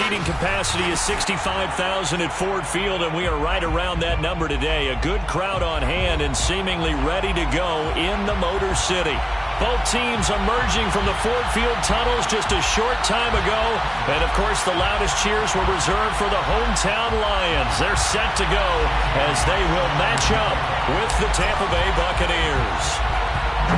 seating capacity is 65,000 at Ford Field, and we are right around that number today. A good crowd on hand and seemingly ready to go in the Motor City. Both teams emerging from the Ford Field tunnels just a short time ago. And, of course, the loudest cheers were reserved for the hometown Lions. They're set to go as they will match up with the Tampa Bay Buccaneers.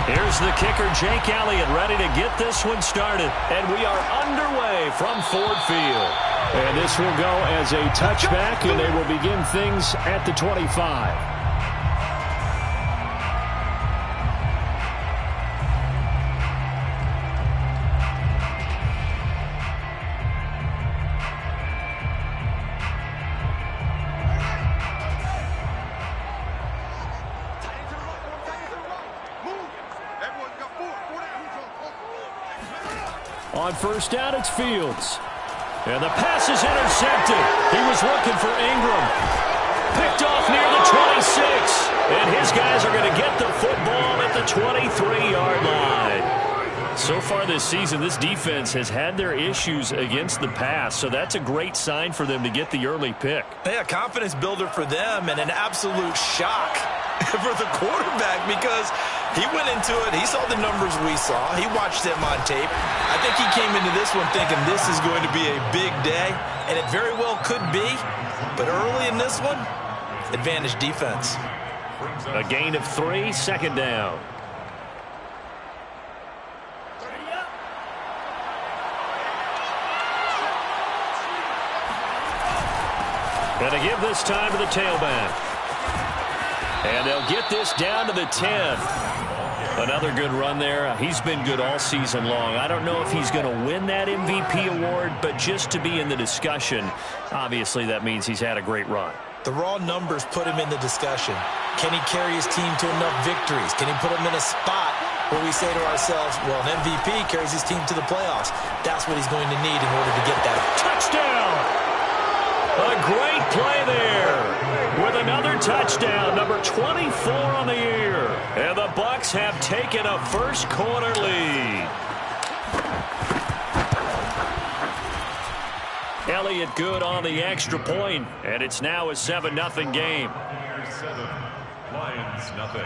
Here's the kicker, Jake Elliott, ready to get this one started. And we are underway from Ford Field. And this will go as a touchback, and they will begin things at the 25. On first down, it's Fields. And the pass is intercepted. He was looking for Ingram. Picked off near the 26. And his guys are going to get the football at the 23-yard line. So far this season, this defense has had their issues against the pass. So that's a great sign for them to get the early pick. Yeah, confidence builder for them and an absolute shock for the quarterback because he went into it. He saw the numbers we saw. He watched them on tape. I think he came into this one thinking this is going to be a big day, and it very well could be. But early in this one, advantage defense. A gain of 3, second down. And to give this time to the tailback. And they'll get this down to the 10. Another good run there. He's been good all season long. I don't know if he's going to win that MVP award, but just to be in the discussion, obviously that means he's had a great run. The raw numbers put him in the discussion. Can he carry his team to enough victories? Can he put him in a spot where we say to ourselves, well, an MVP carries his team to the playoffs. That's what he's going to need in order to get that. Touchdown! A great play there with another touchdown, number 24 on the year. And the Bucs have taken a first quarter lead. Elliott good on the extra point, and it's now a 7-0 game. 7, Lions nothing.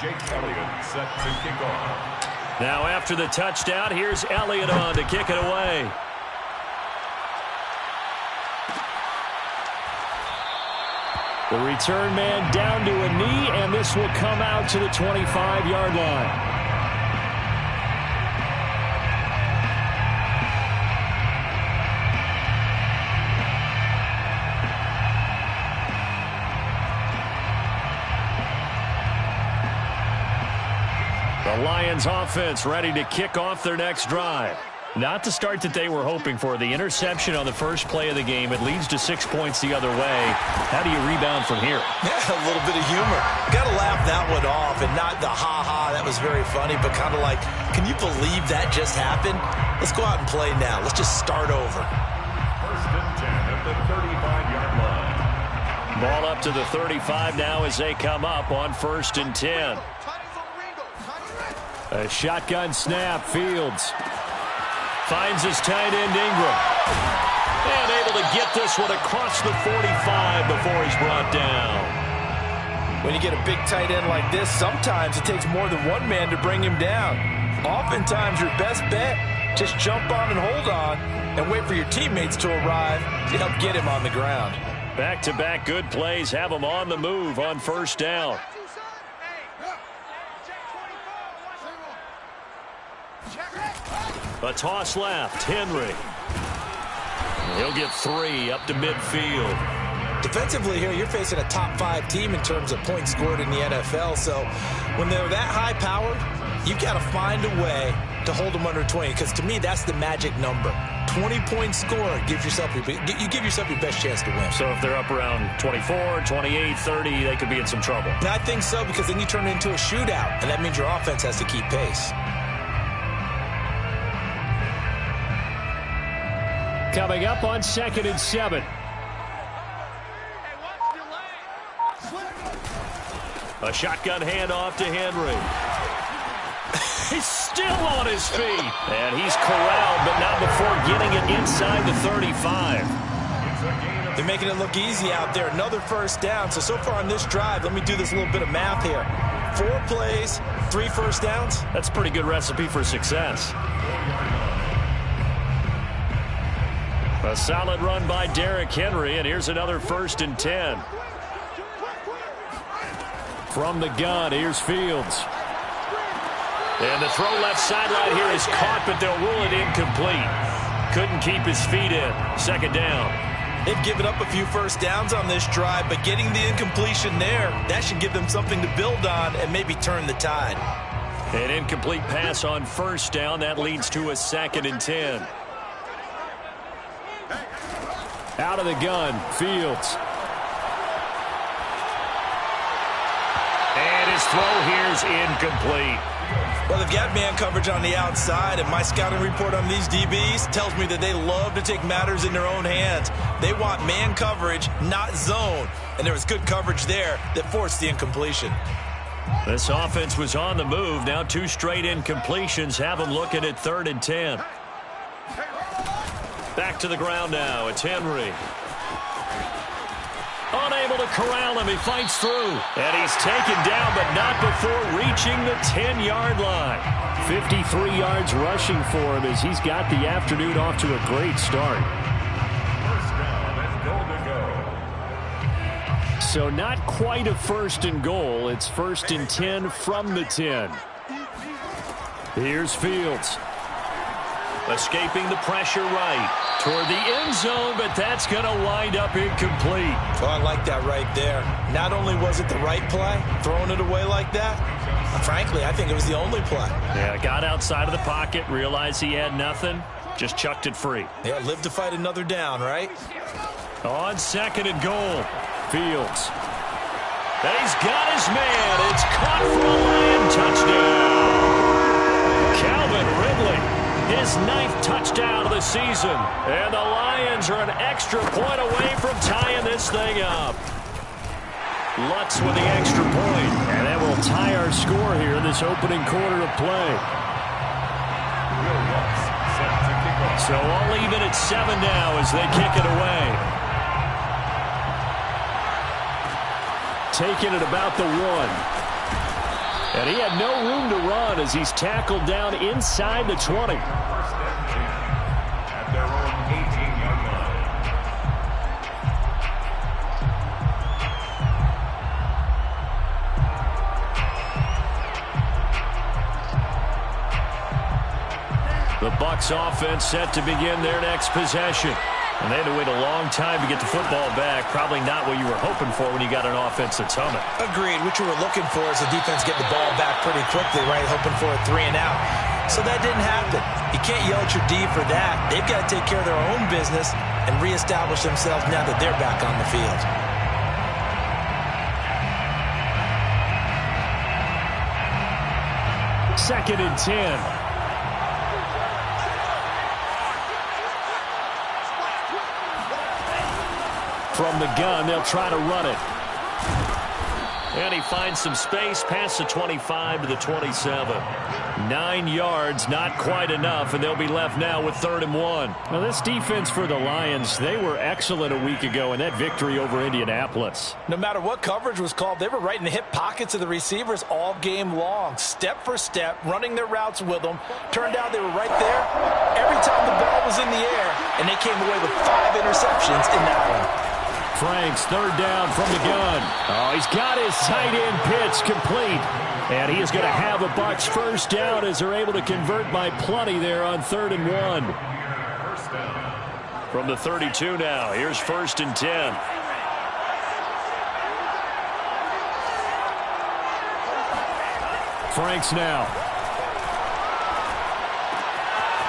Jake Elliott set to kick off. Now after the touchdown, here's Elliott on to kick it away. The return man down to a knee, and this will come out to the 25-yard line. The Lions offense ready to kick off their next drive. Not the start that they were hoping for. The interception on the first play of the game. It leads to 6 points the other way. How do you rebound from here? Yeah, a little bit of humor. Got to laugh that one off and not the ha-ha. That was very funny, but kind of like, can you believe that just happened? Let's go out and play now. Let's just start over. First and 10 at the 35-yard line. Ball up to the 35 now as they come up on first and 10. A shotgun snap. Fields finds his tight end Ingram. And able to get this one across the 45 before he's brought down. When you get a big tight end like this, sometimes it takes more than one man to bring him down. Oftentimes your best bet, just jump on and hold on and wait for your teammates to arrive to help get him on the ground. Back-to-back good plays have him on the move on first down. A toss left. Henry. He'll get 3 up to midfield. Defensively here, you're facing a top 5 team in terms of points scored in the NFL. So when they're that high powered, you got to find a way to hold them under 20. Because to me, that's the magic number. 20-point score gives yourself you give yourself your best chance to win. So if they're up around 24, 28, 30, they could be in some trouble. And I think so, because then you turn it into a shootout, and that means your offense has to keep pace. Coming up on 2nd and 7. A shotgun handoff to Henry. He's still on his feet. And he's corralled, but not before getting it inside the 35. They're making it look easy out there. Another first down. So far on this drive, let me do this little bit of math here. 4 plays, 3 first downs. That's a pretty good recipe for success. A solid run by Derrick Henry, and here's another 1st and 10. From the gun, here's Fields. And the throw left sideline here is caught, but they'll rule it incomplete. Couldn't keep his feet in. 2nd down. They've given up a few first downs on this drive, but getting the incompletion there, that should give them something to build on and maybe turn the tide. An incomplete pass on 1st down. That leads to a 2nd and 10. Out of the gun, Fields. And his throw here's incomplete. Well, they've got man coverage on the outside, and my scouting report on these DBs tells me that they love to take matters in their own hands. They want man coverage, not zone. And there was good coverage there that forced the incompletion. This offense was on the move. Now 2 straight incompletions have them looking at 3rd and 10. Back to the ground now. It's Henry. Unable to corral him. He fights through. And he's taken down, but not before reaching the 10-yard line. 53 yards rushing for him as he's got the afternoon off to a great start. First down and goal to go. So not quite a 1st and goal. It's 1st and 10 from the 10. Here's Fields. Escaping the pressure right toward the end zone, but that's going to wind up incomplete. Oh, I like that right there. Not only was it the right play, throwing it away like that, frankly, I think it was the only play. Yeah, got outside of the pocket, realized he had nothing, just chucked it free. Yeah, live to fight another down, right? On 2nd and goal, Fields. And he's got his man. It's caught for a Lion touchdown. Calvin Ridley. His 9th touchdown of the season. And the Lions are an extra point away from tying this thing up. Lutz with the extra point. And that will tie our score here in this opening quarter of play. So all even at 7 now as they kick it away. Taking it about the 1. And he had no room to run as he's tackled down inside the 20. First and 10 at their own 18-yard line. The Bucs offense set to begin their next possession. And they had to wait a long time to get the football back. Probably not what you were hoping for when you got an offense that's humming. Agreed. What you were looking for is the defense getting the ball back pretty quickly, right? Hoping for a 3 and out. So that didn't happen. You can't yell at your D for that. They've got to take care of their own business and reestablish themselves now that they're back on the field. Second and 10. From the gun, they'll try to run it. And he finds some space past the 25 to the 27. 9 yards, not quite enough, and they'll be left now with 3rd and 1. Now, this defense for the Lions, they were excellent a week ago in that victory over Indianapolis. No matter what coverage was called, they were right in the hip pockets of the receivers all game long, step for step, running their routes with them. Turned out they were right there every time the ball was in the air, and they came away with 5 interceptions in that one. Franks, 3rd down from the gun. Oh, he's got his tight end pitch complete. And he is going to have a Bucs 1st down as they're able to convert by plenty there on 3rd and 1. First down. From the 32 now, here's 1st and 10. Franks now.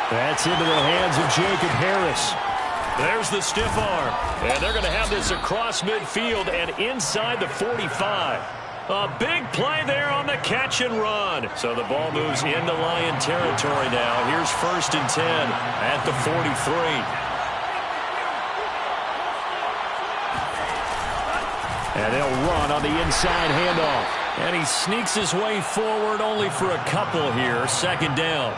That's into the hands of Jacob Harris. There's the stiff arm. And they're going to have this across midfield and inside the 45. A big play there on the catch and run. So the ball moves into Lion territory now. Here's 1st and 10 at the 43. And they'll run on the inside handoff. And he sneaks his way forward only for a couple here. Second down.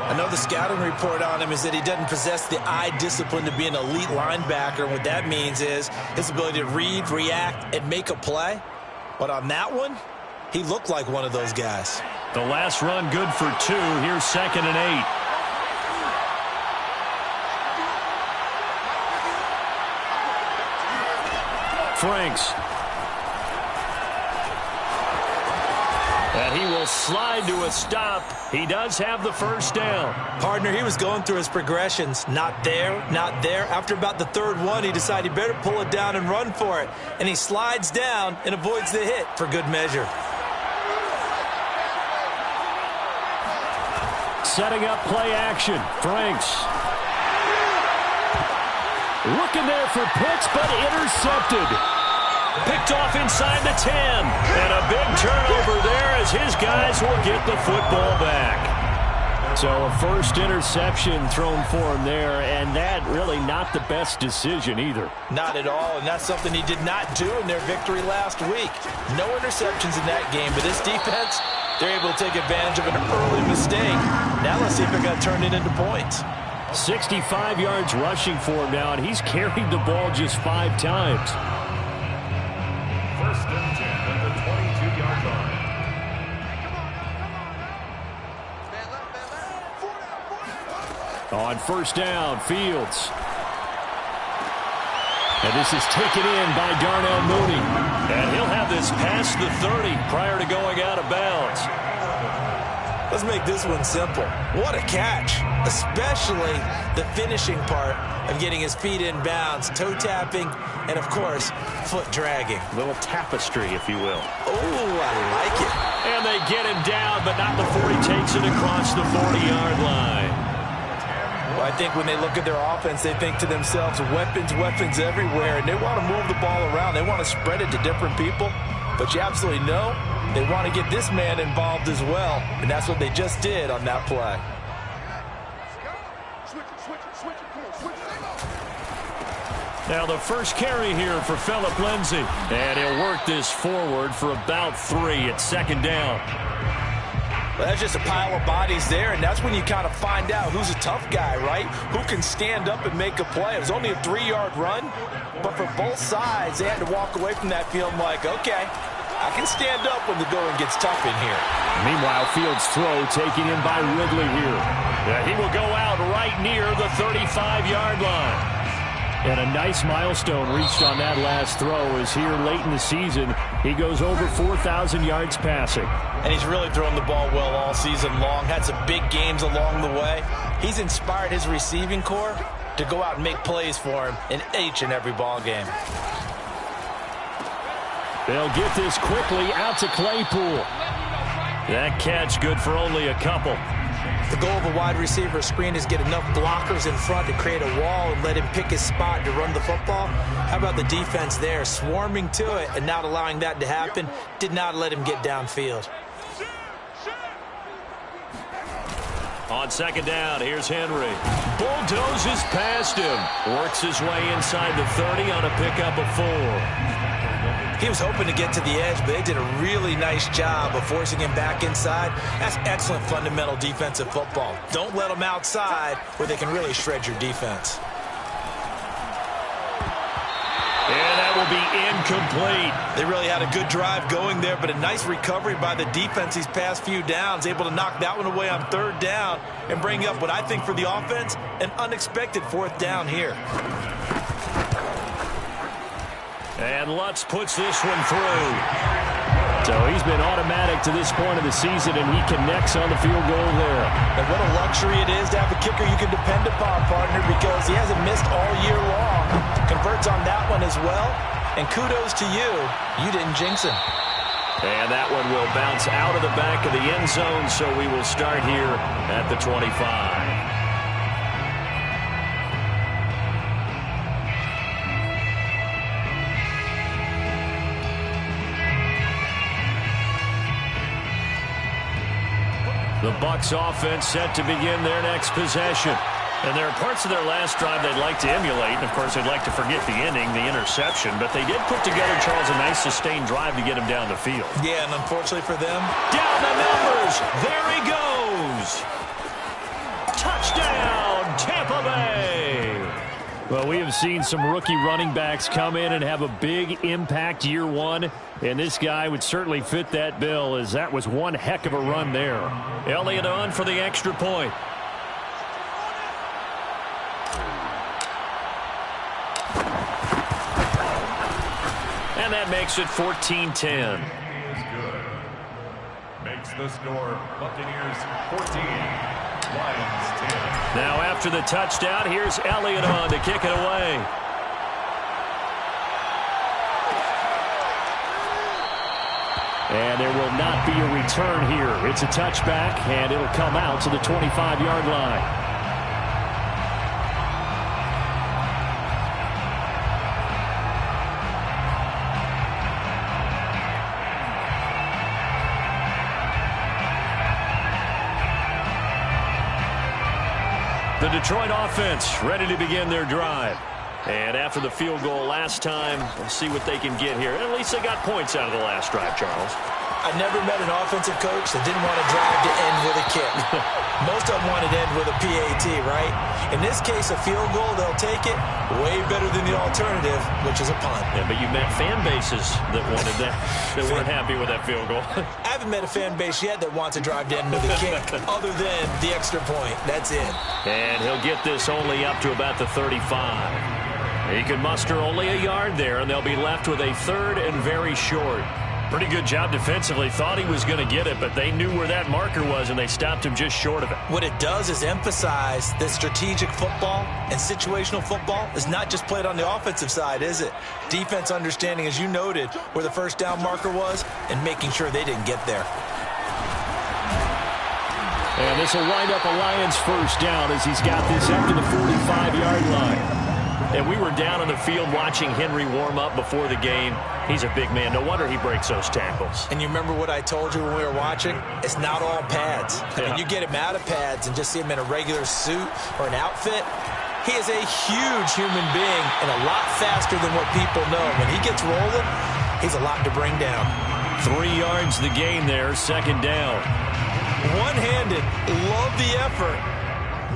I know the scouting report on him is that he doesn't possess the eye discipline to be an elite linebacker. What that means is his ability to read, react, and make a play. But on that one, he looked like one of those guys. The last run good for 2. Here's 2nd and 8. Franks. And he will slide to a stop. He does have the first down. Partner, he was going through his progressions. Not there, not there. After about the third one, he decided he better pull it down and run for it. And he slides down and avoids the hit for good measure. Setting up play action. Franks. Looking there for Pitts, but intercepted. Picked off inside the 10. And a big turnover there as his guys will get the football back. So a first interception thrown for him there, and that really not the best decision either. Not at all, and that's something he did not do in their victory last week. No interceptions in that game, but this defense, they're able to take advantage of an early mistake. Now let's see if they're going to turn it into points. 65 yards rushing for him now, and he's carried the ball just 5 times. First and 10 at the 22-yard line. On first down, Fields. And this is taken in by Darnell Mooney. And he'll have this past the 30 prior to going out of bounds. Let's make this one simple. What a catch, especially the finishing part of getting his feet in bounds, toe tapping, and of course, foot dragging. A little tapestry, if you will. Oh, I like it. And they get him down, but not before he takes it across the 40-yard line. Well, I think when they look at their offense, they think to themselves, weapons, weapons everywhere, and they want to move the ball around. They want to spread it to different people, but you absolutely know they want to get this man involved as well, and that's what they just did on that play. Now the first carry here for Phillip Lindsay, and he'll work this forward for about 3 at second down. Well, that's just a pile of bodies there, and that's when you kind of find out who's a tough guy, right? Who can stand up and make a play. It was only a 3-yard run, but for both sides, they had to walk away from that feeling like, okay, I can stand up when the going gets tough in here. Meanwhile, Fields' throw taken in by Ridley here. Yeah, he will go out right near the 35-yard line. And a nice milestone reached on that last throw as here late in the season, he goes over 4,000 yards passing. And he's really thrown the ball well all season long. Had some big games along the way. He's inspired his receiving corps to go out and make plays for him in each and every ball game. They'll get this quickly out to Claypool. That catch good for only a couple. The goal of a wide receiver screen is get enough blockers in front to create a wall and let him pick his spot to run the football. How about the defense there, swarming to it and not allowing that to happen? Did not let him get downfield. On second down, here's Henry. Bulldozes past him. Works his way inside the 30 on a pickup of 4. He was hoping to get to the edge, but they did a really nice job of forcing him back inside. That's excellent fundamental defensive football. Don't let them outside where they can really shred your defense. And that will be incomplete. They really had a good drive going there, but a nice recovery by the defense these past few downs, able to knock that one away on third down and bring up what I think for the offense, an unexpected fourth down here. And Lutz puts this one through. So he's been automatic to this point of the season, and he connects on the field goal there. And what a luxury it is to have a kicker you can depend upon, partner, because he hasn't missed all year long. Converts on that one as well. And kudos to you. You didn't jinx him. And that one will bounce out of the back of the end zone, so we will start here at the 25. The Bucs offense set to begin their next possession. And there are parts of their last drive they'd like to emulate. And, of course, they'd like to forget the ending, the interception. But they did put together, Charles, a nice sustained drive to get him down the field. Yeah, and unfortunately for them, down the numbers. There he goes. Touchdown, Tampa Bay. Well, we have seen some rookie running backs come in and have a big impact year one. And this guy would certainly fit that bill, as that was one heck of a run there. Elliott on for the extra point. And that makes it 14-10. Is good. Makes the score Buccaneers 14, Lions 10. Now after the touchdown, here's Elliott on to kick it away. And there will not be a return here. It's a touchback, and it'll come out to the 25-yard line. The Detroit offense ready to begin their drive. And after the field goal last time, we'll see what they can get here. At least they got points out of the last drive, Charles. I never met an offensive coach that didn't want to drive to end with a kick. Most of them wanted to end with a PAT, right? In this case, a field goal, they'll take it way better than the alternative, which is a punt. Yeah, but you met fan bases that wanted that, that weren't happy with that field goal. I haven't met a fan base yet that wants to drive to end with a kick other than the extra point. That's it. And he'll get this only up to about the 35. He can muster only a yard there, and they'll be left with a third and very short. Pretty good job defensively. Thought he was going to get it, but they knew where that marker was, and they stopped him just short of it. What it does is emphasize that strategic football and situational football is not just played on the offensive side, is it? Defense understanding, as you noted, where the first down marker was and making sure they didn't get there. And this will wind up a Lions first down as he's got this up to the 45-yard line. And we were down on the field watching Henry warm up before the game. He's a big man. No wonder he breaks those tackles. And you remember what I told you when we were watching? It's not all pads. I mean, you get him out of pads and just see him in a regular suit or an outfit. He is a huge human being and a lot faster than what people know. When he gets rolling, he's a lot to bring down. 3 yards the gain there, second down. One-handed, love the effort.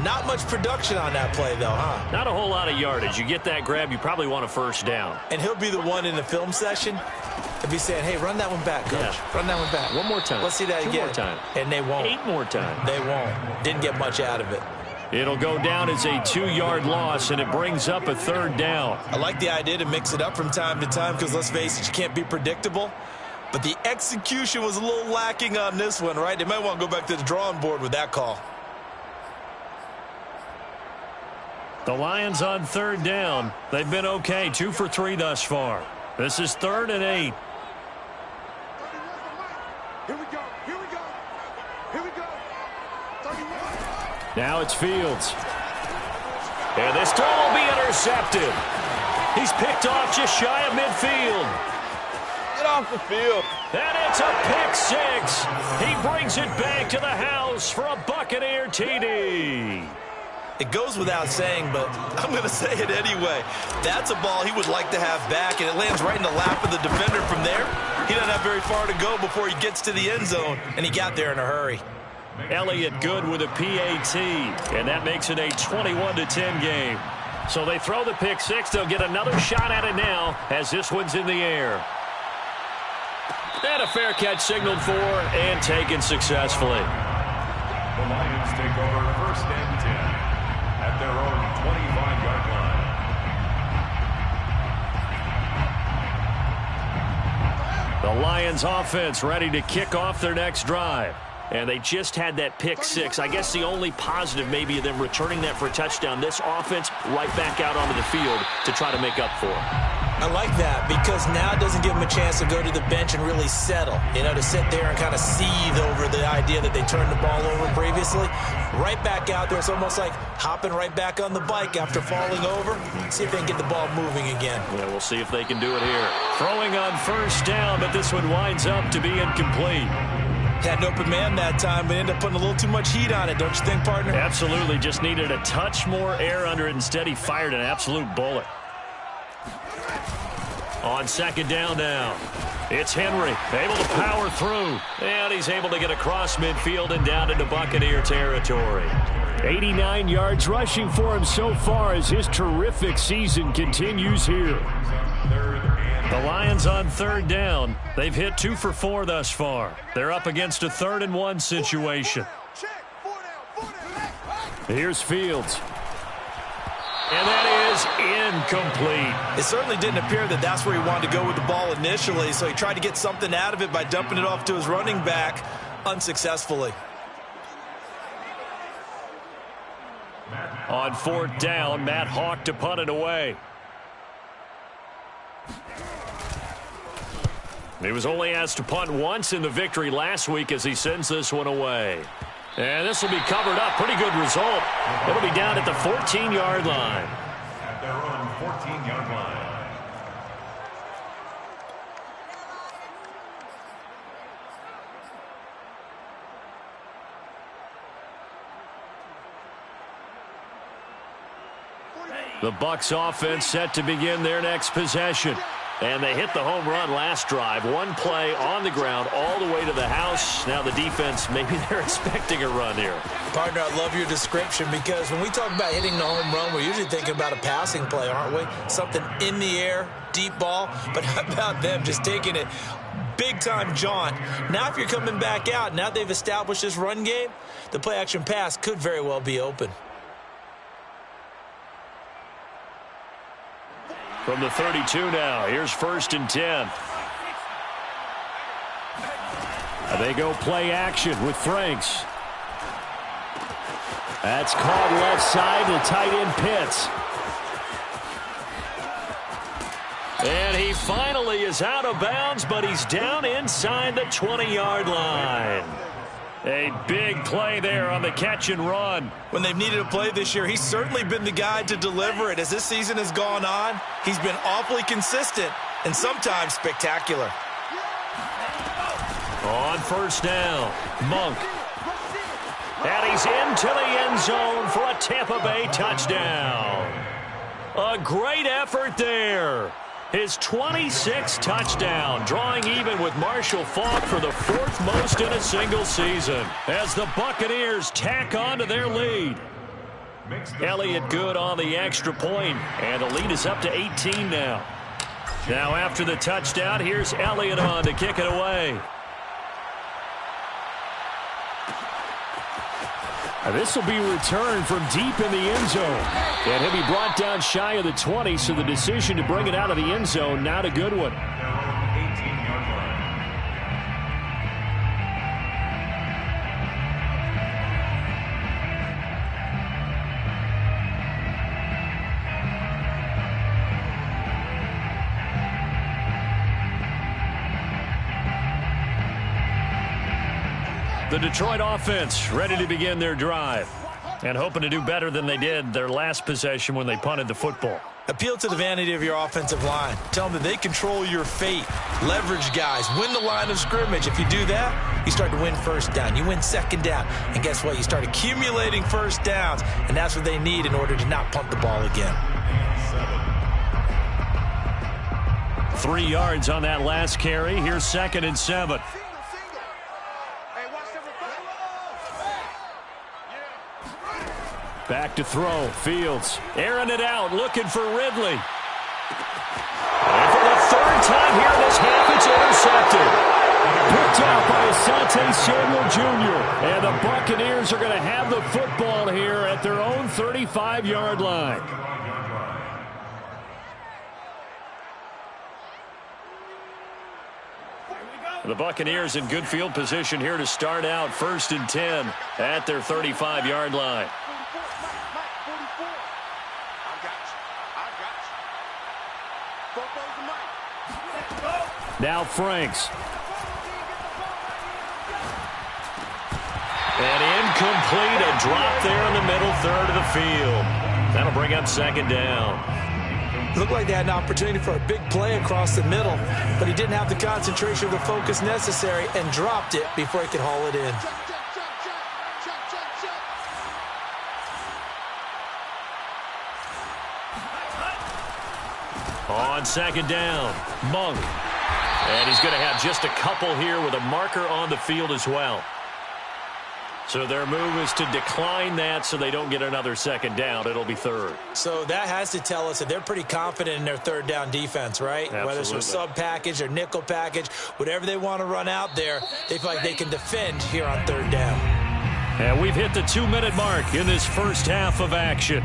Not much production on that play, though, huh? Not a whole lot of yardage. You get that grab, you probably want a first down. And he'll be the one in the film session and be saying, hey, run that one back, coach. Yeah. Run that one back. One more time. Let's see that 2 again. more time. And they won't. 8 more time. They won't. Didn't get much out of it. It'll go down as a 2-yard loss, and it brings up a third down. I like the idea to mix it up from time to time because, let's face it, you can't be predictable. But the execution was a little lacking on this one, right? They might want to go back to the drawing board with that call. The Lions on third down. They've been okay, 2 for 3 thus far. This is 3rd and 8. Here we go. Here we go. Here we go. 31. Now it's Fields. And this throw will be intercepted. He's picked off just shy of midfield. Get off the field. And it's a pick 6. He brings it back to the house for a Buccaneer TD. It goes without saying, but I'm going to say it anyway. That's a ball he would like to have back, and it lands right in the lap of the defender from there. He doesn't have very far to go before he gets to the end zone, and he got there in a hurry. Elliott good with a PAT, and that makes it a 21-10 game. So they throw the pick 6. They'll get another shot at it now as this one's in the air. And a fair catch signaled for and taken successfully. The Lions take over first and 10 at their own 25-yard line. The Lions offense ready to kick off their next drive. And they just had that pick 6. I guess the only positive maybe of them returning that for a touchdown. This offense right back out onto the field to try to make up for it. I like that because now it doesn't give them a chance to go to the bench and really settle, to sit there and kind of seethe over the idea that they turned the ball over previously. Right back out there, it's almost like hopping right back on the bike after falling over. See if they can get the ball moving again. Yeah, we'll see if they can do it here. Throwing on first down, but this one winds up to be incomplete. Had an open man that time, but ended up putting a little too much heat on it, don't you think, partner? Absolutely. Just needed a touch more air under it. Instead, he fired an absolute bullet. On second down now, it's Henry, able to power through. And he's able to get across midfield and down into Buccaneer territory. 89 yards rushing for him so far as his terrific season continues here. The Lions on third down. They've hit 2 for 4 thus far. They're up against a 3rd and 1 situation. Here's Fields. And that is incomplete. It certainly didn't appear that that's where he wanted to go with the ball initially, so he tried to get something out of it by dumping it off to his running back unsuccessfully. On 4th down, Matt Hawk to punt it away. He was only asked to punt once in the victory last week as he sends this one away. And this will be covered up. Pretty good result. It'll be down at the 14-yard line. At their own 14-yard line. The Bucs offense set to begin their next possession. And they hit the home run last drive. One play on the ground all the way to the house. Now the defense, maybe they're expecting a run here. Partner, I love your description because when we talk about hitting the home run, we're usually thinking about a passing play, aren't we? Something in the air, deep ball. But how about them just taking it big-time jaunt? Now if you're coming back out, now they've established this run game, the play-action pass could very well be open. From the 32 now, here's 1st and 10. They go play action with Franks. That's caught left side to tight end Pitts. And he finally is out of bounds, but he's down inside the 20-yard line. A big play there on the catch and run. When they've needed a play this year, he's certainly been the guy to deliver it. As this season has gone on, he's been awfully consistent and sometimes spectacular. On 1st down, Monk. And he's into the end zone for a Tampa Bay touchdown. A great effort there. His 26th touchdown, drawing even with Marshall Faulk for the 4th most in a single season as the Buccaneers tack on to their lead. Elliott good on the extra point, and the lead is up to 18 now. Now after the touchdown, here's Elliott on to kick it away. And this will be returned from deep in the end zone. And he'll be brought down shy of the 20, so the decision to bring it out of the end zone, not a good one. The Detroit offense ready to begin their drive and hoping to do better than they did their last possession when they punted the football. Appeal to the vanity of your offensive line. Tell them that they control your fate. Leverage guys. Win the line of scrimmage. If you do that, you start to win 1st down. You win 2nd down. And guess what? You start accumulating 1st downs. And that's what they need in order to not punt the ball again. 3 yards on that last carry. Here's 2nd and 7. Back to throw. Fields airing it out, looking for Ridley. And for the 3rd time here in this half, it's intercepted. Picked out by Asante Samuel Jr. And the Buccaneers are going to have the football here at their own 35-yard line. The Buccaneers in good field position here to start out 1st and 10 at their 35-yard line. Now Franks. And incomplete, a drop there in the middle 3rd of the field. That'll bring up 2nd down. Looked like they had an opportunity for a big play across the middle, but he didn't have the concentration or the focus necessary and dropped it before he could haul it in. On second down, Monk. And he's going to have just a couple here with a marker on the field as well. So their move is to decline that so they don't get another second down. It'll be third. So that has to tell us that they're pretty confident in their third down defense, right? Absolutely. Whether it's a sub package or nickel package, whatever they want to run out there, they feel like they can defend here on third down. And we've hit the 2-minute mark in this first half of action.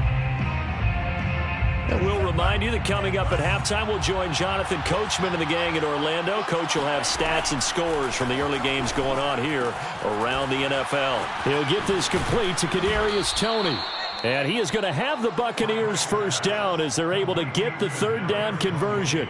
And we'll remind you that coming up at halftime, we'll join Jonathan Coachman and the gang in Orlando. Coach will have stats and scores from the early games going on here around the NFL. He'll get this complete to Kadarius Toney. And he is going to have the Buccaneers first down as they're able to get the third down conversion.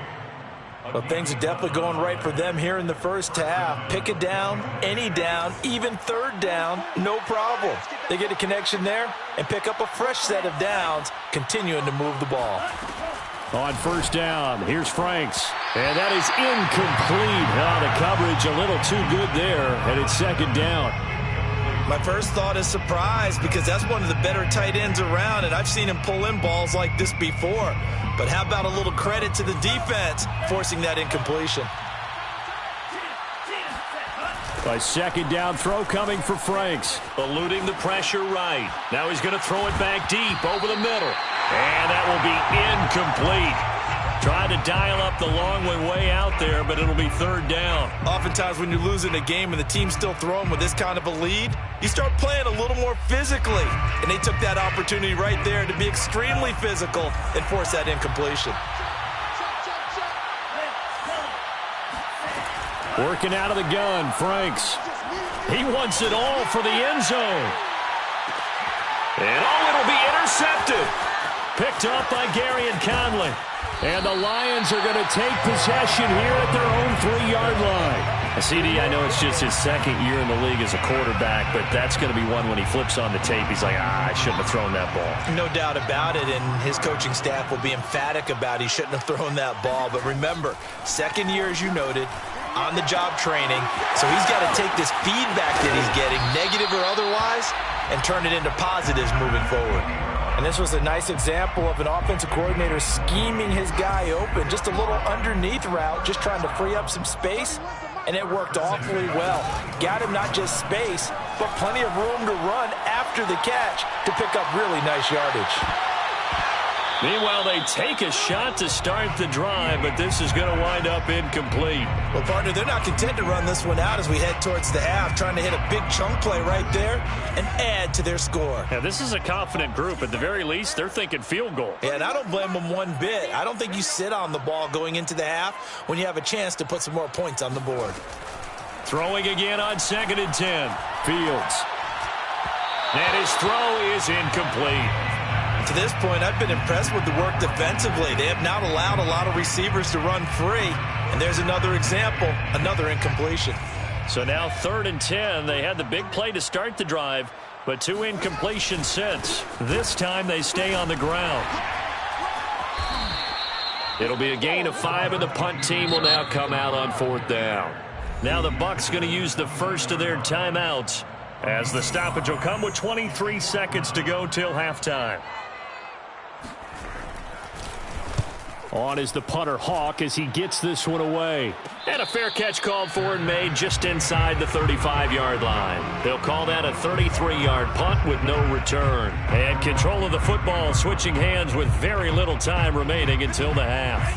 Well, things are definitely going right for them here in the first half. Pick a down, any down, even third down, no problem. They get a connection there and pick up a fresh set of downs, continuing to move the ball. On first down, here's Franks. And that is incomplete. The coverage a little too good there, and it's second down. My first thought is surprise because that's one of the better tight ends around, and I've seen him pull in balls like this before. But how about a little credit to the defense forcing that incompletion? A second down throw coming for Franks. Eluding the pressure right. Now he's going to throw it back deep over the middle. And that will be incomplete. Trying to dial up the long one way out there, but it'll be third down. Oftentimes when you're losing a game and the team's still throwing with this kind of a lead, you start playing a little more physically. And they took that opportunity right there to be extremely physical and force that incompletion. Working out of the gun, Franks. He wants it all for the end zone. And it'll be intercepted. Picked up by Gary and Conley. And the Lions are going to take possession here at their own 3-yard line. CD, I know it's just his second year in the league as a quarterback, but that's going to be one when he flips on the tape. He's like, I shouldn't have thrown that ball. No doubt about it, and his coaching staff will be emphatic about he shouldn't have thrown that ball. But remember, second year, as you noted, on-the-job training. So he's got to take this feedback that he's getting, negative or otherwise, and turn it into positives moving forward. And this was a nice example of an offensive coordinator scheming his guy open. Just a little underneath route, just trying to free up some space, and it worked awfully well. Got him not just space, but plenty of room to run after the catch to pick up really nice yardage. Meanwhile, they take a shot to start the drive, but this is going to wind up incomplete. Well, partner, they're not content to run this one out as we head towards the half, trying to hit a big chunk play right there and add to their score. Yeah, this is a confident group. At the very least, they're thinking field goal. Yeah, and I don't blame them one bit. I don't think you sit on the ball going into the half when you have a chance to put some more points on the board. Throwing again on 2nd and 10. Fields. And his throw is incomplete. To this point, I've been impressed with the work defensively. They have not allowed a lot of receivers to run free. And there's another example, another incompletion. So now 3rd and 10. They had the big play to start the drive, but 2 incompletions since. This time they stay on the ground. It'll be a gain of 5, and the punt team will now come out on 4th down. Now the Bucs going to use the first of their timeouts as the stoppage will come with 23 seconds to go till halftime. On is the punter, Hawk, as he gets this one away. And a fair catch called for and made just inside the 35-yard line. They'll call that a 33-yard punt with no return. And control of the football switching hands with very little time remaining until the half.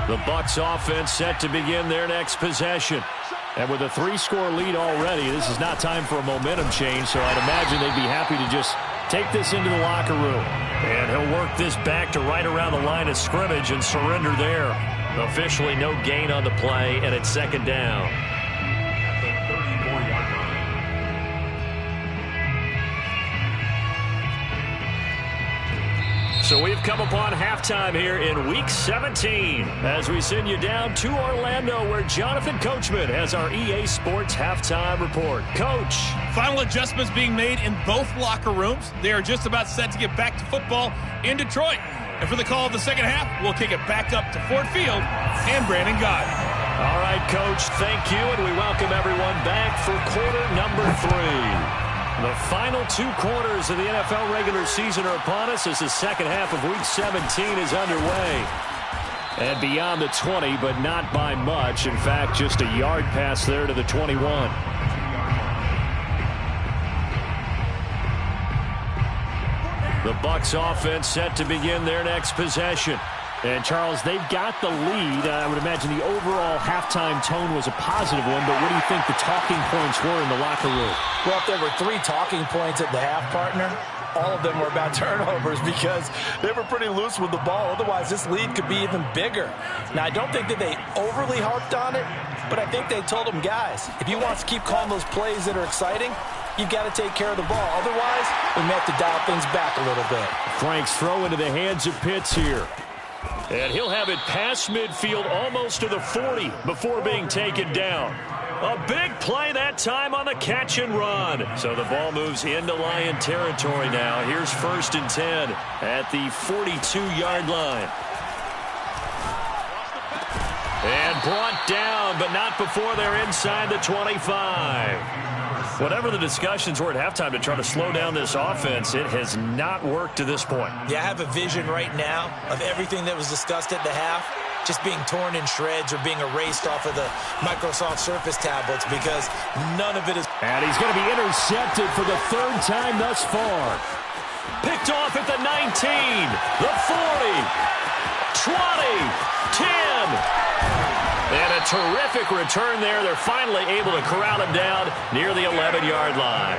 The Bucs offense set to begin their next possession. And with a 3-score lead already, this is not time for a momentum change, so I'd imagine they'd be happy to just take this into the locker room. And he'll work this back to right around the line of scrimmage and surrender there. Officially no gain on the play, and it's 2nd down. At the 34-yard line. So we've come upon halftime here in Week 17 as we send you down to Orlando where Jonathan Coachman has our EA Sports Halftime Report. Coach. Final adjustments being made in both locker rooms. They are just about set to get back to football in Detroit. And for the call of the second half, we'll kick it back up to Ford Field and Brandon Gott. All right, Coach, thank you, and we welcome everyone back for quarter number 3. The final 2 quarters of the NFL regular season are upon us as the second half of Week 17 is underway. And beyond the 20, but not by much. In fact, just a yard pass there to the 21. The Bucs offense set to begin their next possession. And, Charles, they've got the lead. I would imagine the overall halftime tone was a positive one, but what do you think the talking points were in the locker room? Well, if there were 3 talking points at the half, partner, all of them were about turnovers because they were pretty loose with the ball. Otherwise, this lead could be even bigger. Now, I don't think that they overly harped on it, but I think they told them, guys, if you want to keep calling those plays that are exciting, you've got to take care of the ball. Otherwise, we may have to dial things back a little bit. Frank's throw into the hands of Pitts here. And he'll have it past midfield almost to the 40 before being taken down. A big play that time on the catch and run. So the ball moves into Lion territory now. Here's 1st and 10 at the 42-yard line. And brought down, but not before they're inside the 25. Whatever the discussions were at halftime to try to slow down this offense, it has not worked to this point. Yeah, I have a vision right now of everything that was discussed at the half just being torn in shreds or being erased off of the Microsoft Surface tablets because none of it is. And he's going to be intercepted for the 3rd time thus far. Picked off at the 19, the 40, 20, 10. And a terrific return there. They're finally able to corral him down near the 11-yard line.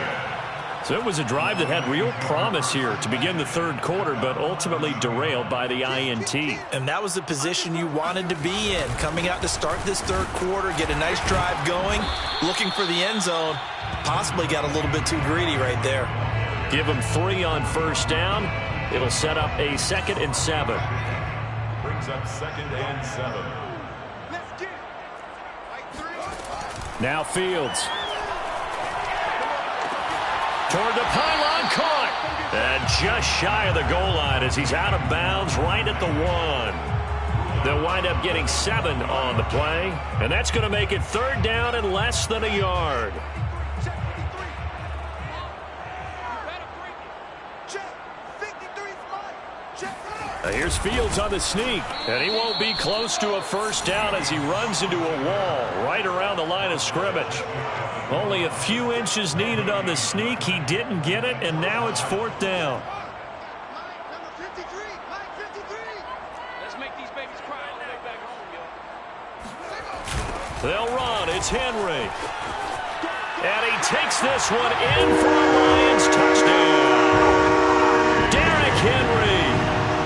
So it was a drive that had real promise here to begin the 3rd quarter, but ultimately derailed by the INT. And that was the position you wanted to be in. Coming out to start this 3rd quarter, get a nice drive going, looking for the end zone. Possibly got a little bit too greedy right there. Give him 3 on 1st down. It'll set up a 2nd and 7. Brings up 2nd and 7. Now Fields. Toward the pylon, caught. And just shy of the goal line as he's out of bounds right at the 1. They'll wind up getting 7 on the play. And that's going to make it 3rd down and less than a yard. Here's Fields on the sneak, and he won't be close to a 1st down as he runs into a wall right around the line of scrimmage. Only a few inches needed on the sneak. He didn't get it, and now it's 4th down. Let's make these babies cry on the way back home, yo. They'll run. It's Henry. And he takes this one in for a Lions touchdown. Derrick Henry.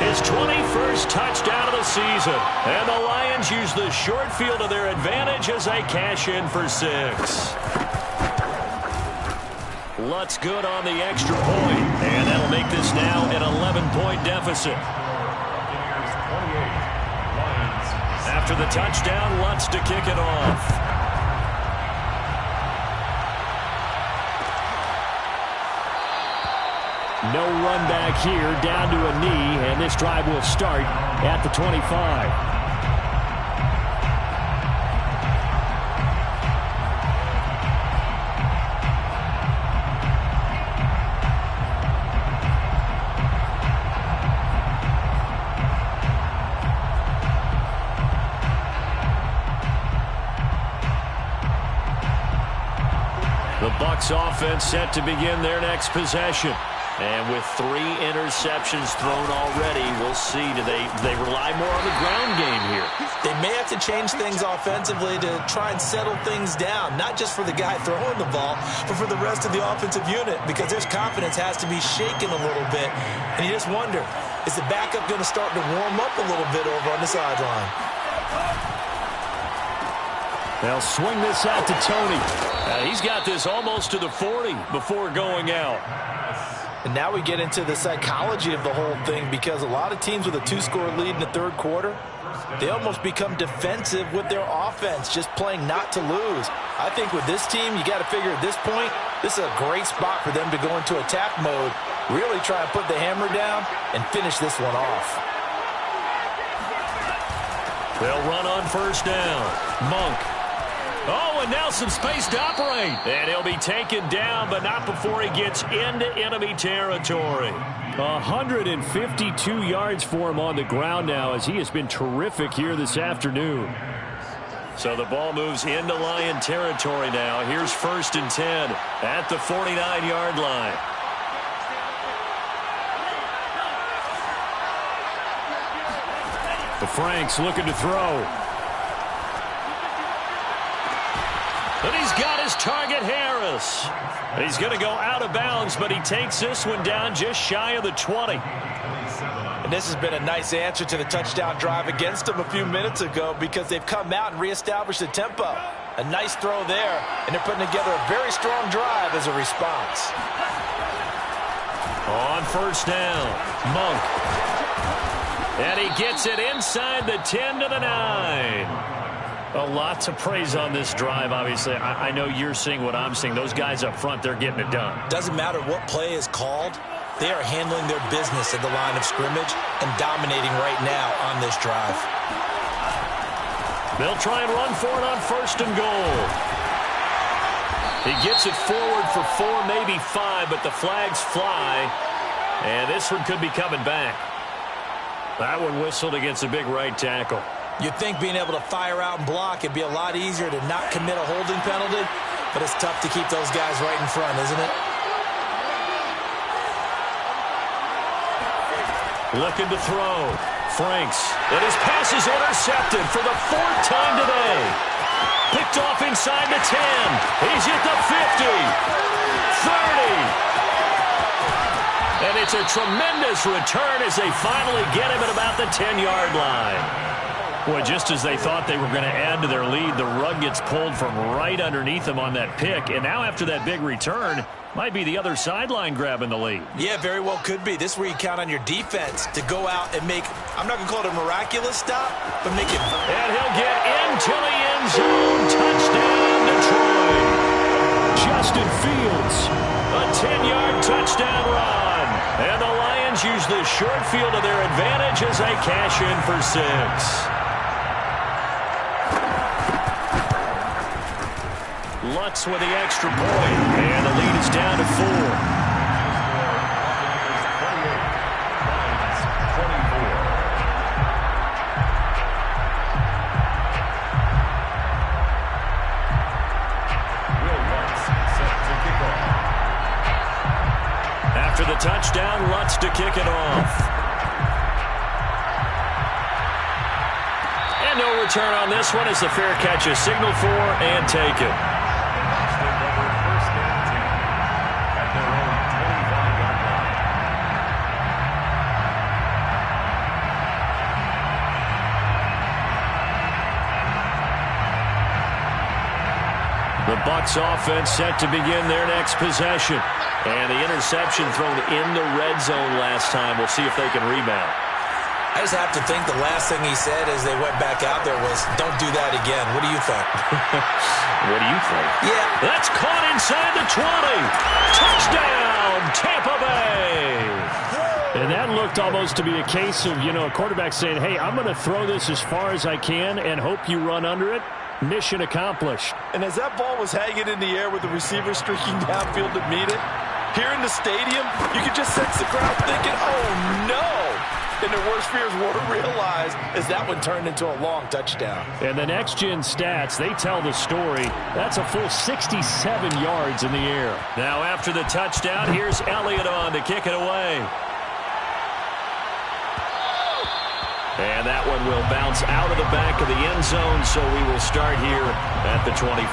His 21st touchdown of the season. And the Lions use the short field to their advantage as they cash in for 6. Lutz good on the extra point. And that'll make this now an 11-point deficit. Buccaneers 28, Lions. After the touchdown, Lutz to kick it off. No run back here, down to a knee, and this drive will start at the 25. The Bucs offense set to begin their next possession. And with 3 interceptions thrown already, we'll see. Do they rely more on the ground game here? They may have to change things offensively to try and settle things down, not just for the guy throwing the ball, but for the rest of the offensive unit, because their confidence has to be shaken a little bit. And you just wonder, is the backup going to start to warm up a little bit over on the sideline? They'll swing this out to Tony. He's got this almost to the 40 before going out. And now we get into the psychology of the whole thing, because a lot of teams with a 2-score lead in the 3rd quarter, they almost become defensive with their offense, just playing not to lose. I think with this team, you got to figure at this point, this is a great spot for them to go into attack mode, really try and put the hammer down and finish this one off. They'll run on first down. Monk. Oh, and now some space to operate. And he'll be taken down, but not before he gets into enemy territory. 152 yards for him on the ground now, as he has been terrific here this afternoon. So the ball moves into Lion territory now. Here's 1st and 10 at the 49-yard line. The Franks looking to throw. And he's got his target, Harris. He's going to go out of bounds, but he takes this one down just shy of the 20. And this has been a nice answer to the touchdown drive against them a few minutes ago, because they've come out and reestablished the tempo. A nice throw there, and they're putting together a very strong drive as a response. On first down, Monk. And he gets it inside the 10 to the 9. A lot to praise on this drive, obviously. I know you're seeing what I'm seeing. Those guys up front, they're getting it done. Doesn't matter what play is called. They are handling their business at the line of scrimmage and dominating right now on this drive. They'll try and run for it on 1st and goal. He gets it forward for 4, maybe 5, but the flags fly. And this one could be coming back. That one whistled against a big right tackle. You'd think being able to fire out and block, it'd be a lot easier to not commit a holding penalty, but it's tough to keep those guys right in front, isn't it? Looking to throw. Franks. And his pass is intercepted for the 4th time today. Picked off inside the 10. He's at the 50. 30. And it's a tremendous return as they finally get him at about the 10-yard line. Boy, just as they thought they were going to add to their lead, the rug gets pulled from right underneath them on that pick. And now after that big return, might be the other sideline grabbing the lead. Yeah, very well could be. This is where you count on your defense to go out and make, I'm not going to call it a miraculous stop, but make it. And he'll get into the end zone. Touchdown, Detroit. Justin Fields, a 10-yard touchdown run. And the Lions use this short field to their advantage as they cash in for 6. Lutz with the extra point, and the lead is down to 4. After the touchdown, Lutz to kick it off. And no return on this one as the fair catch is signaled for and taken. The Bucs offense set to begin their next possession. And the interception thrown in the red zone last time. We'll see if they can rebound. I just have to think the last thing he said as they went back out there was, don't do that again. What do you think? What do you think? Yeah. That's caught inside the 20. Touchdown, Tampa Bay. And that looked almost to be a case of, a quarterback saying, hey, I'm going to throw this as far as I can and hope you run under it. Mission accomplished. And as that ball was hanging in the air with the receiver streaking downfield to meet it, here in the stadium, you could just sense the crowd thinking, oh, no. And their worst fears were realized as that one turned into a long touchdown. And the next-gen stats, they tell the story. That's a full 67 yards in the air. Now after the touchdown, here's Elliott on to kick it away. And that one will bounce out of the back of the end zone, so we will start here at the 25.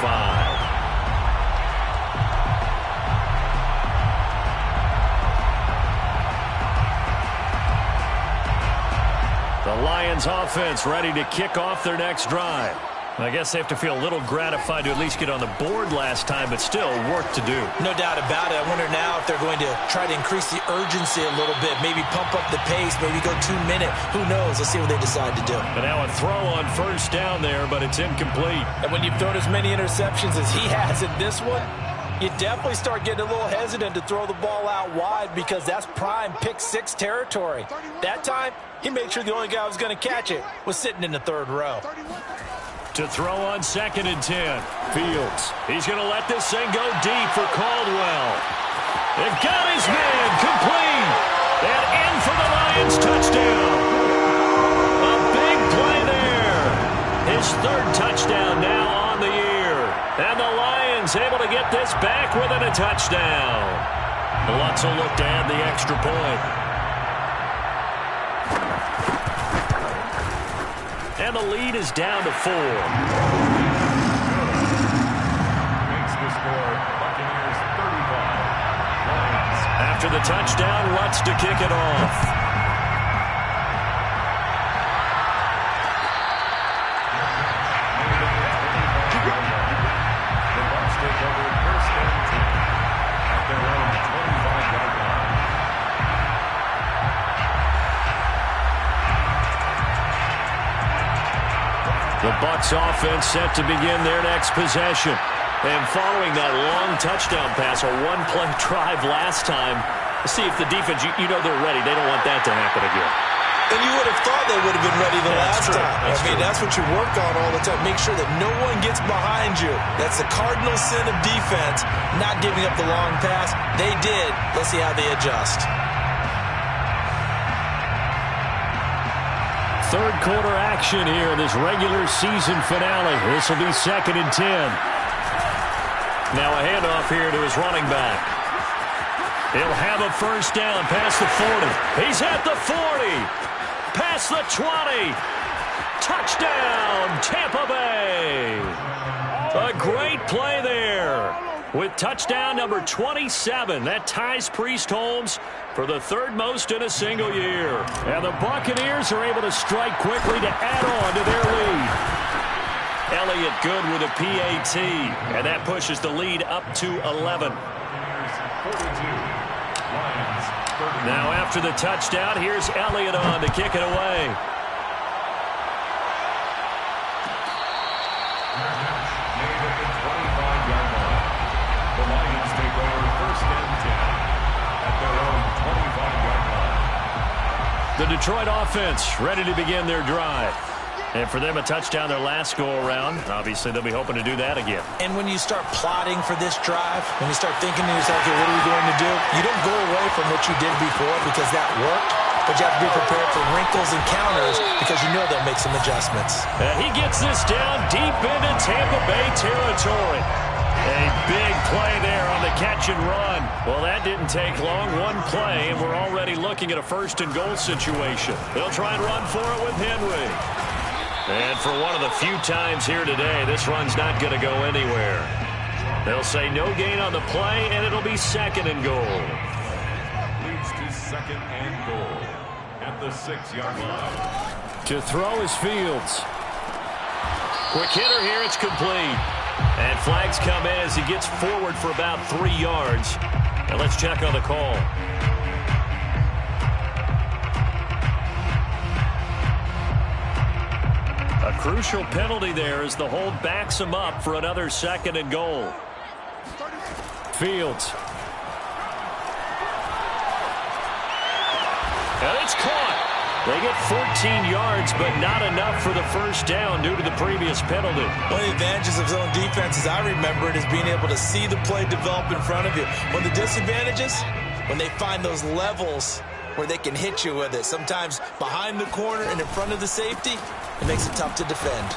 The Lions offense ready to kick off their next drive. I guess they have to feel a little gratified to at least get on the board last time, but still work to do. No doubt about it. I wonder now if they're going to try to increase the urgency a little bit, maybe pump up the pace, maybe go 2-minute. Who knows? Let's see what they decide to do. And now a throw on first down there, but it's incomplete. And when you've thrown as many interceptions as he has in this one, You definitely start getting a little hesitant to throw the ball out wide because that's prime pick six territory. That time, he made sure the only guy who was going to catch it was sitting in the third row. To throw on 2nd and 10. Fields. He's going to let this thing go deep for Caldwell. They've got his man complete. And in for the Lions touchdown. A big play there. His 3rd touchdown now on the year. And the Lions able to get this back within a touchdown. Lutz will look to add the extra point. And the lead is down to 4. Makes the score Buccaneers 35. Lions. After the touchdown, Lutz to kick it off. The Bucs take over 1st and 10 at their own 25-yard line. The Bucs offense set to begin their next possession. And following that long touchdown pass, a one-play drive last time, see if the defense, you know they're ready. They don't want that to happen again. And you would have thought they would have been ready the last time. That's what you work on all the time. Make sure that no one gets behind you. That's the cardinal sin of defense, not giving up the long pass. They did. Let's see how they adjust. 3rd quarter action here in this regular season finale. This will be 2nd and 10. Now a handoff here to his running back. He'll have a 1st down past the 40. He's at the 40. Past the 20. Touchdown, Tampa Bay. A great play there. With touchdown number 27, that ties Priest Holmes for the 3rd most in a single year. And the Buccaneers are able to strike quickly to add on to their lead. Elliott good with a PAT, and that pushes the lead up to 11. Now after the touchdown, here's Elliott on to kick it away. The Lions take over 1st and 10 at their own 25-yard line. The Detroit offense ready to begin their drive. And for them, a touchdown their last go-around. Obviously, they'll be hoping to do that again. And when you start plotting for this drive, when you start thinking to yourself, okay, what are we going to do? You don't go away from what you did before because that worked, but you have to be prepared for wrinkles and counters because you know they'll make some adjustments. And he gets this down deep into Tampa Bay territory. A big play there on the catch and run. Well, that didn't take long. One play, and we're already looking at a 1st and goal situation. They'll try and run for it with Henry. And for one of the few times here today, this run's not going to go anywhere. They'll say no gain on the play, and it'll be 2nd and goal. Leads to 2nd and goal at the 6-yard line. To throw is Fields. Quick hitter here, it's complete. And flags come in as he gets forward for about 3 yards. And let's check on the call. A crucial penalty there as the hold backs him up for another 2nd and goal. Fields. And it's caught. They get 14 yards, but not enough for the 1st down due to the previous penalty. One of the advantages of zone defense, as I remember it, is being able to see the play develop in front of you. One of the disadvantages, when they find those levels where they can hit you with it. Sometimes behind the corner and in front of the safety, it makes it tough to defend.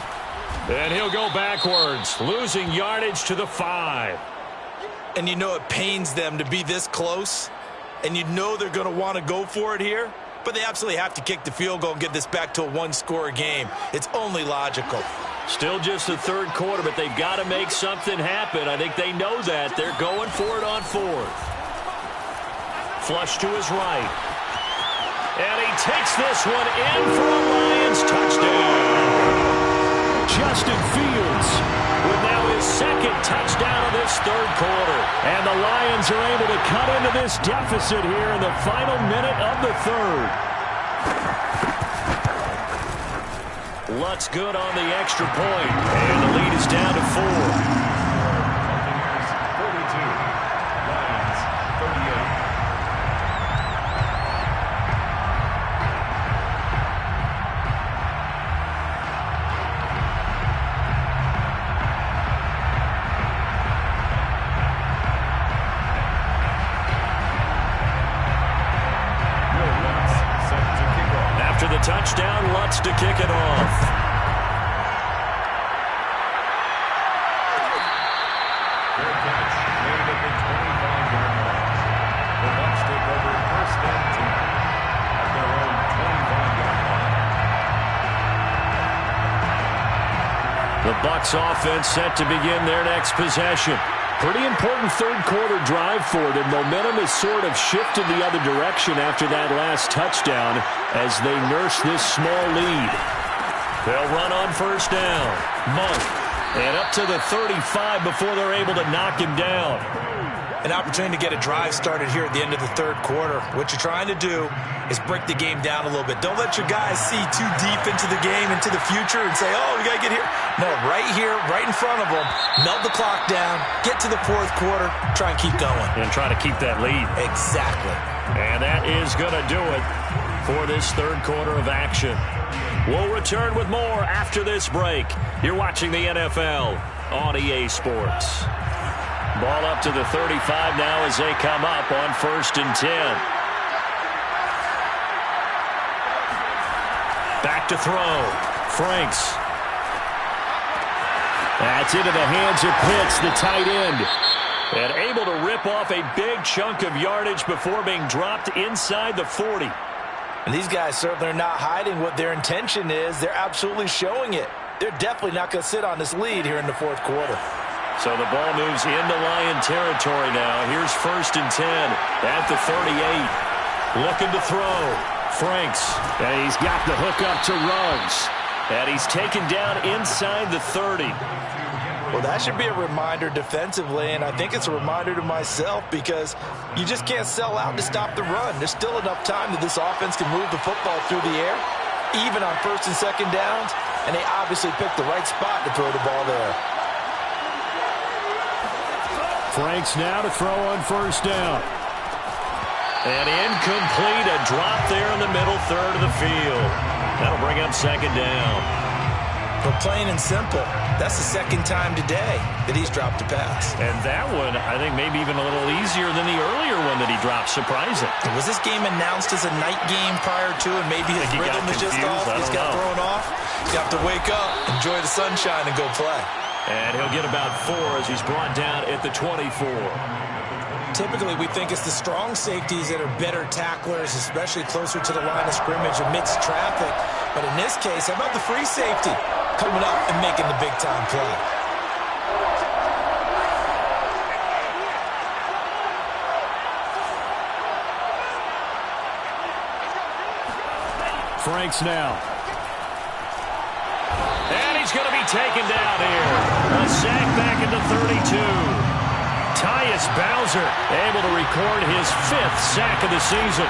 And he'll go backwards, losing yardage to the 5. And you know it pains them to be this close, and you know they're going to want to go for it here, but they absolutely have to kick the field goal and get this back to a one-score game. It's only logical. Still just the 3rd quarter, but they've got to make something happen. I think they know that. They're going for it on 4th. Flush to his right. And he takes this one in for a Lions touchdown. Justin Fields with now his 2nd touchdown of this 3rd quarter. And the Lions are able to cut into this deficit here in the final minute of the 3rd. Lutz good on the extra point. And the lead is down to 4. Buccaneers 42. Bucs to kick it off. Their catch made at the 25-yard line. The Bucs take over first and 10 at their own 25-yard line. The Bucs offense set to begin their next possession. Pretty important third-quarter drive for them. Momentum has sort of shifted the other direction after that last touchdown as they nurse this small lead. They'll run on first down. Monk. And up to the 35 before they're able to knock him down. An opportunity to get a drive started here at the end of the third quarter. What you're trying to do is break the game down a little bit. Don't let your guys see too deep into the game, into the future, and say, oh, we got to get here. No, right here, right in front of them, melt the clock down, get to the fourth quarter, try and keep going. And try to keep that lead. Exactly. And that is going to do it for this third quarter of action. We'll return with more after this break. You're watching the NFL on EA Sports. Ball up to the 35 now as they come up on first and 10. Back to throw. Franks. That's into the hands of Pitts, the tight end. And able to rip off a big chunk of yardage before being dropped inside the 40. And these guys certainly are not hiding what their intention is. They're absolutely showing it. They're definitely not going to sit on this lead here in the fourth quarter. So the ball moves into Lion territory now. Here's first and 10 at the 38. Looking to throw. Franks. And he's got the hook up to Ruggs. And he's taken down inside the 30. Well, that should be a reminder defensively, and I think it's a reminder to myself because you just can't sell out to stop the run. There's still enough time that this offense can move the football through the air, even on first and second downs, and they obviously picked the right spot to throw the ball there. Franks now to throw on first down. And incomplete, a drop there in the middle third of the field. That'll bring up second down. But plain and simple, that's the second time today that he's dropped a pass. And that one, I think, maybe even a little easier than the earlier one that he dropped. Surprising. Was this game announced as a night game prior to, and maybe his rhythm was just off? He's got thrown off. He's got to wake up, enjoy the sunshine, and go play. And he'll get about 4 as he's brought down at the 24. Typically, we think it's the strong safeties that are better tacklers, especially closer to the line of scrimmage amidst traffic. But in this case, how about the free safety coming up and making the big-time play? Franks now. And he's going to be taken down here. A sack back into 32. Tyus Bowser able to record his 5th sack of the season.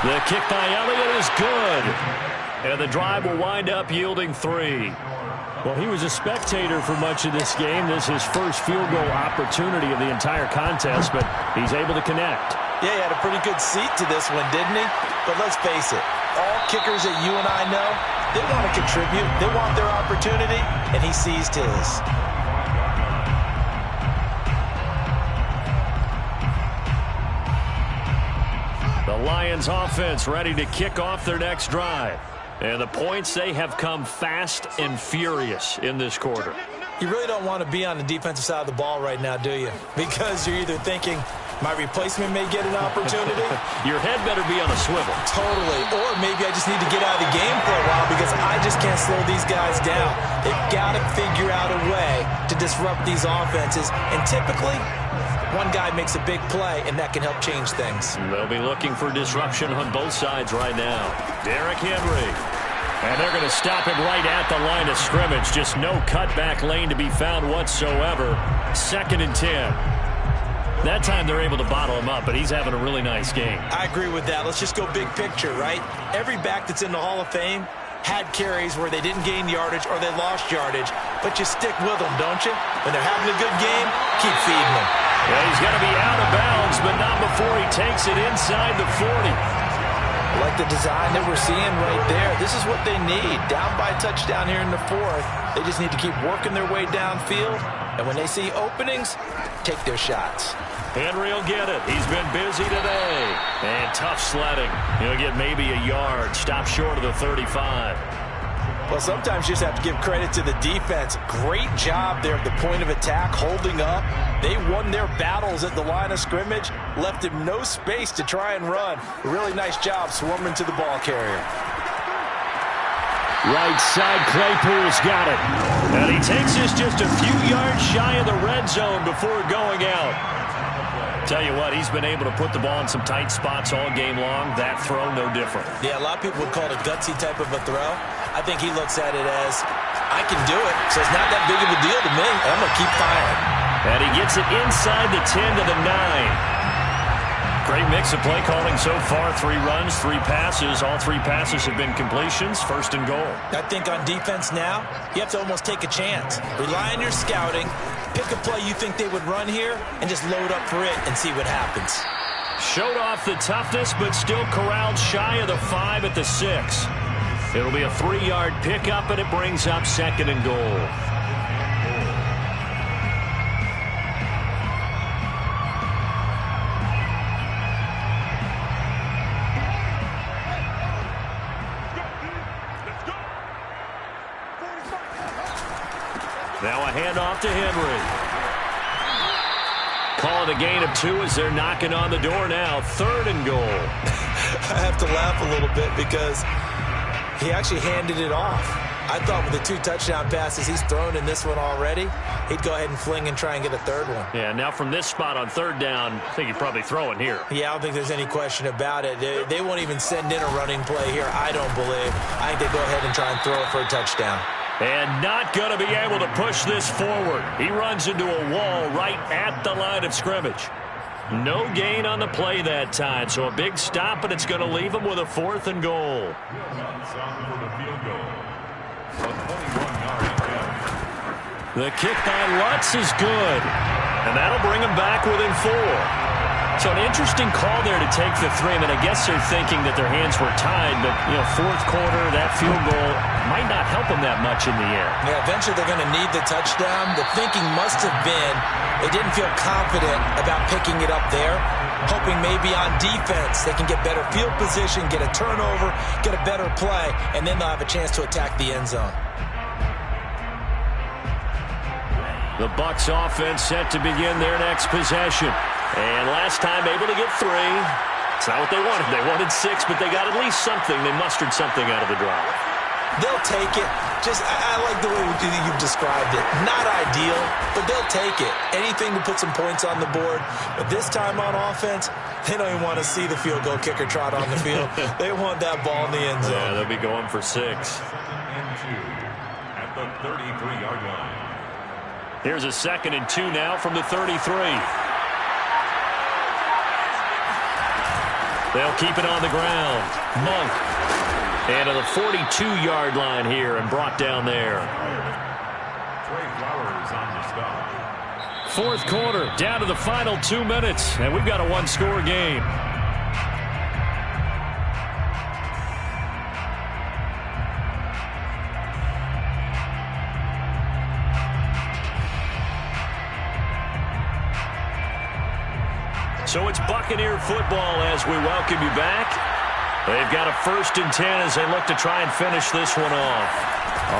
The kick by Elliott is good. And the drive will wind up yielding 3. Well, he was a spectator for much of this game. This is his first field goal opportunity of the entire contest, but he's able to connect. Yeah, he had a pretty good seat to this one, didn't he? But let's face it, all kickers that you and I know, they want to contribute. They want their opportunity, and he seized his. The Lions offense ready to kick off their next drive. And the points, they have come fast and furious in this quarter. You really don't want to be on the defensive side of the ball right now, do you? Because you're either thinking, my replacement may get an opportunity. Your head better be on a swivel. Totally. Or maybe I just need to get out of the game for a while because I just can't slow these guys down. They've got to figure out a way to disrupt these offenses. And typically, one guy makes a big play, and that can help change things. They'll be looking for disruption on both sides right now. Derrick Henry. And they're going to stop him right at the line of scrimmage. Just no cutback lane to be found whatsoever. 2nd and 10. That time they're able to bottle him up, but he's having a really nice game. I agree with that. Let's just go big picture, right? Every back that's in the Hall of Fame had carries where they didn't gain yardage or they lost yardage, but you stick with them, don't you? When they're having a good game, keep feeding them. Yeah, he's going to be out of bounds, but not before he takes it inside the 40. Like like the design that we're seeing right there. This is what they need. Down by a touchdown here in the fourth. They just need to keep working their way downfield. And when they see openings, take their shots. Henry will get it. He's been busy today. And tough sledding. He'll get maybe a yard. Stop short of the 35. Well, sometimes you just have to give credit to the defense. Great job there at the point of attack, holding up. They won their battles at the line of scrimmage, left him no space to try and run. A really nice job swarming to the ball carrier. Right side, Claypool's got it. And he takes this just a few yards shy of the red zone before going out. Tell you what, he's been able to put the ball in some tight spots all game long. That throw, no different. Yeah, a lot of people would call it a gutsy type of a throw. I think he looks at it as, I can do it, so it's not that big of a deal to me. I'm going to keep firing. And he gets it inside the 10 to the 9. Great mix of play calling so far. 3 runs, 3 passes. All 3 passes have been completions. First and goal. I think on defense now, you have to almost take a chance. Rely on your scouting. Pick a play you think they would run here and just load up for it and see what happens. Showed off the toughness, but still corralled shy of the 5 at the 6. It'll be a 3-yard pickup, and it brings up second and goal. Now a handoff to Henry. Call it a gain of 2 as they're knocking on the door now. Third and goal. I have to laugh a little bit because he actually handed it off. I thought with the 2 touchdown passes he's thrown in this one already, he'd go ahead and fling and try and get a third one. Yeah, now from this spot on third down, I think he'd probably throw it here. Yeah, I don't think there's any question about it. They won't even send in a running play here, I don't believe. I think they go ahead and try and throw it for a touchdown. And not going to be able to push this forward. He runs into a wall right at the line of scrimmage. No gain on the play that time, so a big stop, and it's going to leave him with a 4th and goal. The kick by Lutz is good, and that'll bring him back within 4. So an interesting call there to take the 3. I mean, I guess they're thinking that their hands were tied, but, you know, 4th quarter, that field goal might not help them that much in the end. Yeah, eventually they're going to need the touchdown. The thinking must have been they didn't feel confident about picking it up there, hoping maybe on defense they can get better field position, get a turnover, get a better play, and then they'll have a chance to attack the end zone. The Bucs offense set to begin their next possession. And last time able to get 3. It's not what they wanted. They wanted 6, but they got at least something. They mustered something out of the drive. They'll take it. I like the way you've described it. Not ideal, but they'll take it. Anything to put some points on the board. But this time on offense, they don't even want to see the field goal kicker trot on the field. They want that ball in the end zone. Yeah, they'll be going for 6. And 2 at the 33-yard line. Here's a 2nd and 2 now from the 33. They'll keep it on the ground. Monk. And to the 42-yard line here and brought down there. Trey Flowers on the stop. 4th quarter, down to the final 2 minutes, and we've got a 1-score game. So it's Buccaneer football as we welcome you back. They've got a 1st and 10 as they look to try and finish this one off.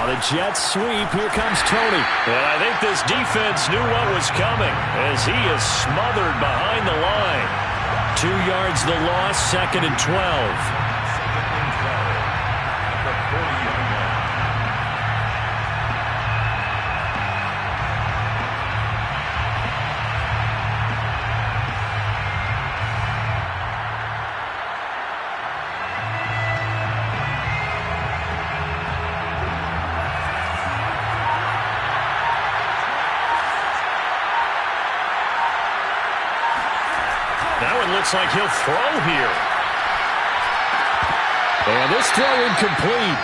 On a jet sweep, here comes Tony. And I think this defense knew what was coming as he is smothered behind the line. 2 yards the loss, 2nd and 12. Looks like he'll throw here. And this throw incomplete.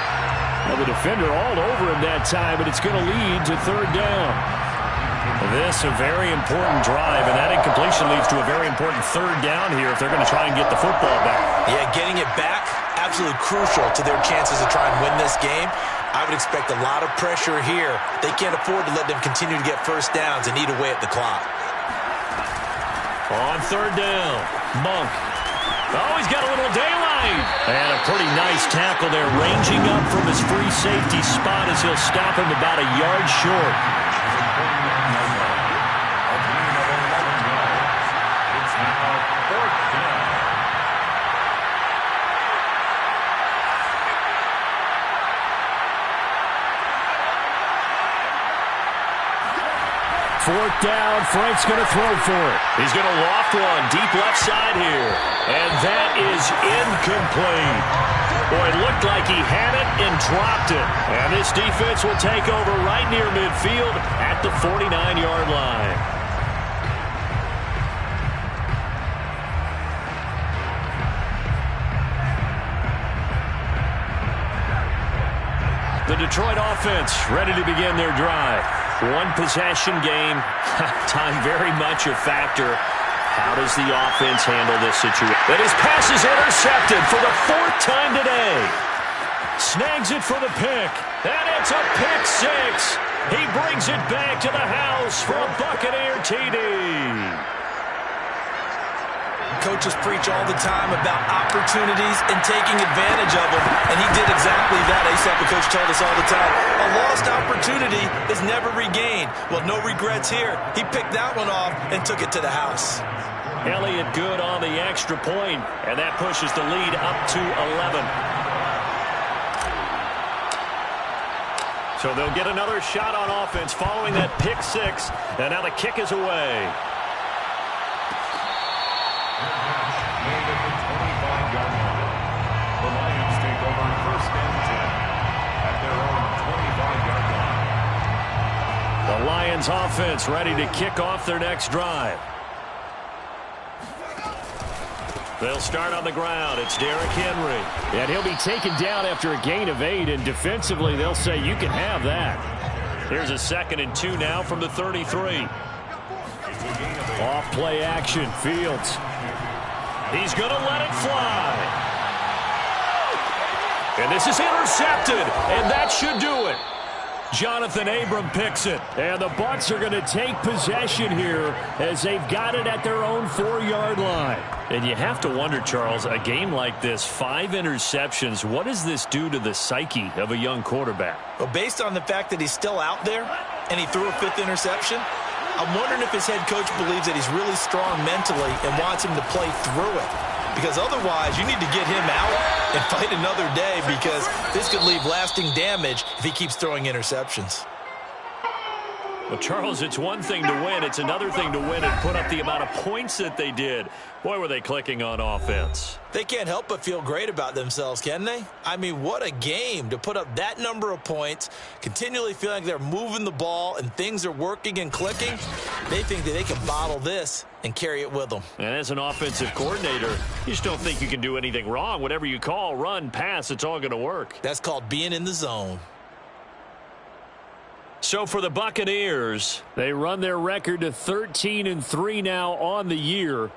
Well, the defender all over him that time, but it's going to lead to 3rd down. This a very important drive, and that incompletion leads to a very important 3rd down here if they're going to try and get the football back. Yeah, getting it back, absolutely crucial to their chances to try and win this game. I would expect a lot of pressure here. They can't afford to let them continue to get first downs and eat away at the clock. On third down, Monk. Oh, he's got a little daylight. And a pretty nice tackle there, ranging up from his free safety spot as he'll stop him about a yard short. It's now 4th down. Fourth down, Frank's going to throw for it. He's going to loft one deep left side here. And that is incomplete. Boy, it looked like he had it and dropped it. And this defense will take over right near midfield at the 49-yard line. The Detroit offense ready to begin their drive. One possession game. Time very much a factor. How does the offense handle this situation? And his pass is intercepted for the 4th time today. Snags it for the pick. And it's a pick six. He brings it back to the house for a Buccaneer TD. Coaches preach all the time about opportunities and taking advantage of them, and he did exactly that. I used to have a coach tell us all the time, a lost opportunity is never regained. Well, no regrets here. He picked that one off and took it to the house. Elliott good on the extra point, and that pushes the lead up to 11. So they'll get another shot on offense following that pick six, and now the kick is away. Made at the 25-yard line. The Lions take over 1st and 10 at their own 25-yard line. The Lions offense ready to kick off their next drive. They'll start on the ground. It's Derrick Henry. And he'll be taken down after a gain of 8, and defensively they'll say you can have that. Here's a 2nd and 2 now from the 33. Off play action, Fields. He's going to let it fly. And this is intercepted, and that should do it. Jonathan Abram picks it. And the Bucs are going to take possession here as they've got it at their own 4-yard line. And you have to wonder, Charles, a game like this, 5 interceptions, what does this do to the psyche of a young quarterback? Well, based on the fact that he's still out there and he threw a 5th interception, I'm wondering if his head coach believes that he's really strong mentally and wants him to play through it. Because otherwise, you need to get him out and fight another day, because this could leave lasting damage if he keeps throwing interceptions. Well, Charles, it's one thing to win. It's another thing to win and put up the amount of points that they did. Boy, were they clicking on offense. They can't help but feel great about themselves, can they? I mean, what a game to put up that number of points, continually feeling like they're moving the ball and things are working and clicking. They think that they can bottle this and carry it with them. And as an offensive coordinator, you just don't think you can do anything wrong. Whatever you call, run, pass, it's all going to work. That's called being in the zone. So for the Buccaneers, they run their record to 13-3 now on the year.